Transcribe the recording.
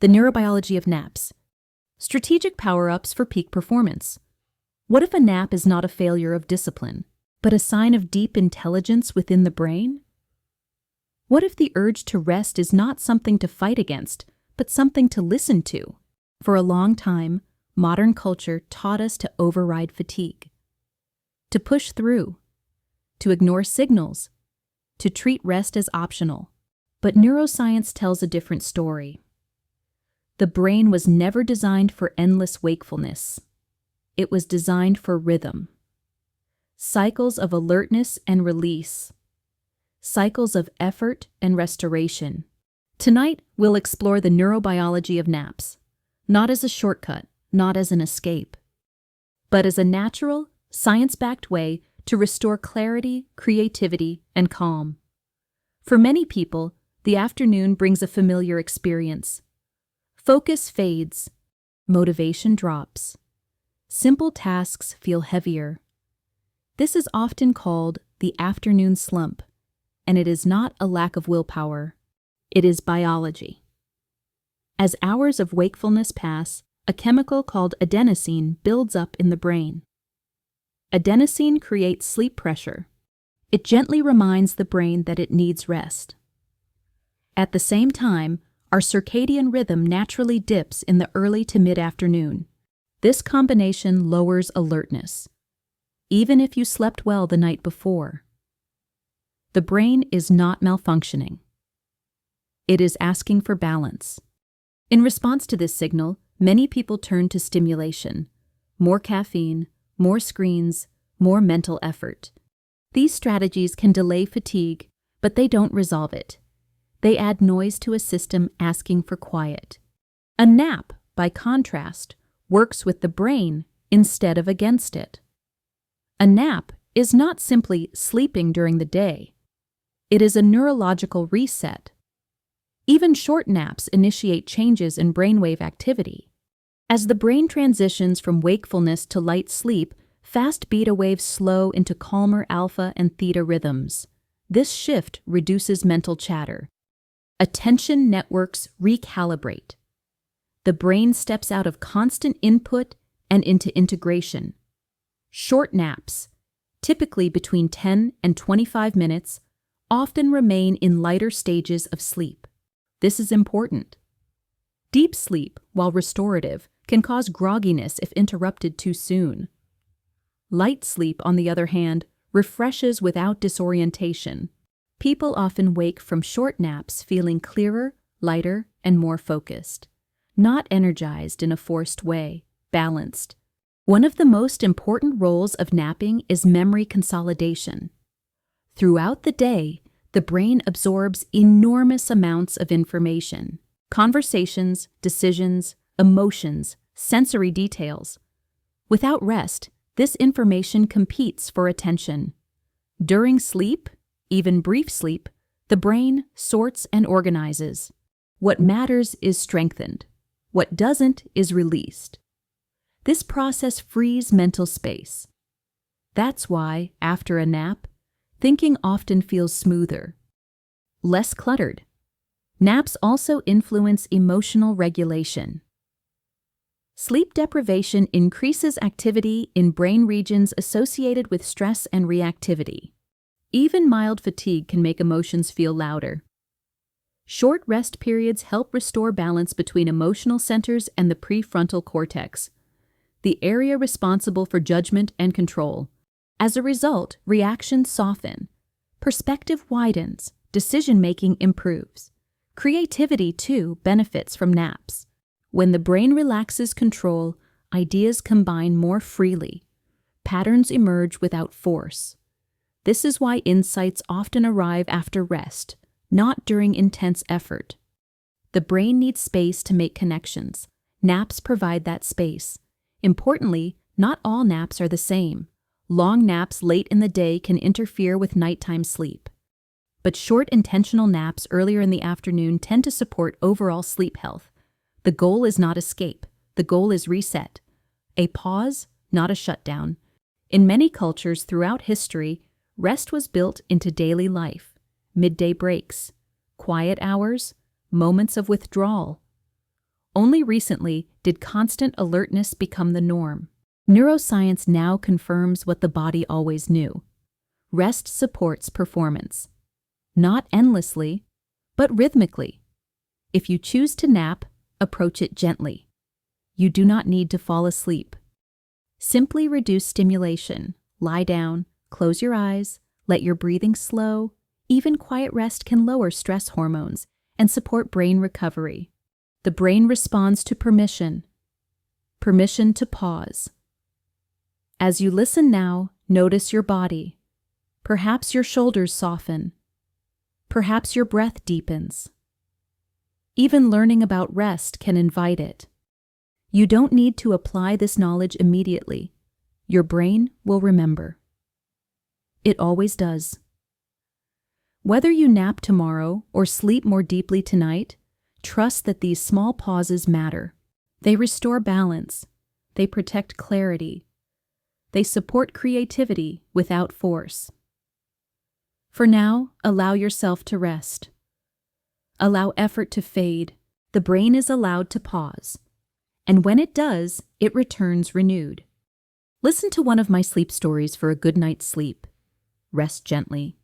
The neurobiology of naps. Strategic power-ups for peak performance. What if a nap is not a failure of discipline, but a sign of deep intelligence within the brain? What if the urge to rest is not something to fight against, but something to listen to? For a long time, modern culture taught us to override fatigue, to push through, to ignore signals, to treat rest as optional. But neuroscience tells a different story. The brain was never designed for endless wakefulness. It was designed for rhythm. Cycles of alertness and release. Cycles of effort and restoration. Tonight, we'll explore the neurobiology of naps, not as a shortcut, not as an escape, but as a natural, science-backed way to restore clarity, creativity, and calm. For many people, the afternoon brings a familiar experience. Focus fades, motivation drops. Simple tasks feel heavier. This is often called the afternoon slump, and it is not a lack of willpower. It is biology. As hours of wakefulness pass, a chemical called adenosine builds up in the brain. Adenosine creates sleep pressure. It gently reminds the brain that it needs rest. At the same time, our circadian rhythm naturally dips in the early to mid-afternoon. This combination lowers alertness, even if you slept well the night before. The brain is not malfunctioning. It is asking for balance. In response to this signal, many people turn to stimulation. More caffeine, more screens, more mental effort. These strategies can delay fatigue, but they don't resolve it. They add noise to a system asking for quiet. A nap, by contrast, works with the brain instead of against it. A nap is not simply sleeping during the day. It is a neurological reset. Even short naps initiate changes in brainwave activity. As the brain transitions from wakefulness to light sleep, fast beta waves slow into calmer alpha and theta rhythms. This shift reduces mental chatter. Attention networks recalibrate. The brain steps out of constant input and into integration. Short naps, typically between 10 and 25 minutes, often remain in lighter stages of sleep. This is important. Deep sleep, while restorative, can cause grogginess if interrupted too soon. Light sleep, on the other hand, refreshes without disorientation. People often wake from short naps feeling clearer, lighter, and more focused. Not energized in a forced way, balanced. One of the most important roles of napping is memory consolidation. Throughout the day, the brain absorbs enormous amounts of information. Conversations, decisions, emotions, sensory details. Without rest, this information competes for attention. During sleep, even brief sleep, the brain sorts and organizes. What matters is strengthened. What doesn't is released. This process frees mental space. That's why, after a nap, thinking often feels smoother, less cluttered. Naps also influence emotional regulation. Sleep deprivation increases activity in brain regions associated with stress and reactivity. Even mild fatigue can make emotions feel louder. Short rest periods help restore balance between emotional centers and the prefrontal cortex, the area responsible for judgment and control. As a result, reactions soften, perspective widens, decision-making improves. Creativity, too, benefits from naps. When the brain relaxes control, ideas combine more freely. Patterns emerge without force. This is why insights often arrive after rest, not during intense effort. The brain needs space to make connections. Naps provide that space. Importantly, not all naps are the same. Long naps late in the day can interfere with nighttime sleep. But short intentional naps earlier in the afternoon tend to support overall sleep health. The goal is not escape. The goal is reset. A pause, not a shutdown. In many cultures throughout history, rest was built into daily life. Midday breaks, quiet hours, moments of withdrawal. Only recently did constant alertness become the norm. Neuroscience now confirms what the body always knew. Rest supports performance. Not endlessly, but rhythmically. If you choose to nap, approach it gently. You do not need to fall asleep. Simply reduce stimulation. Lie down, close your eyes, let your breathing slow. Even quiet rest can lower stress hormones and support brain recovery. The brain responds to permission. Permission to pause. As you listen now, notice your body. Perhaps your shoulders soften. Perhaps your breath deepens. Even learning about rest can invite it. You don't need to apply this knowledge immediately. Your brain will remember. It always does. Whether you nap tomorrow or sleep more deeply tonight, trust that these small pauses matter. They restore balance. They protect clarity. They support creativity without force. For now, allow yourself to rest. Allow effort to fade. The brain is allowed to pause. And when it does, it returns renewed. Listen to one of my sleep stories for a good night's sleep. Rest gently.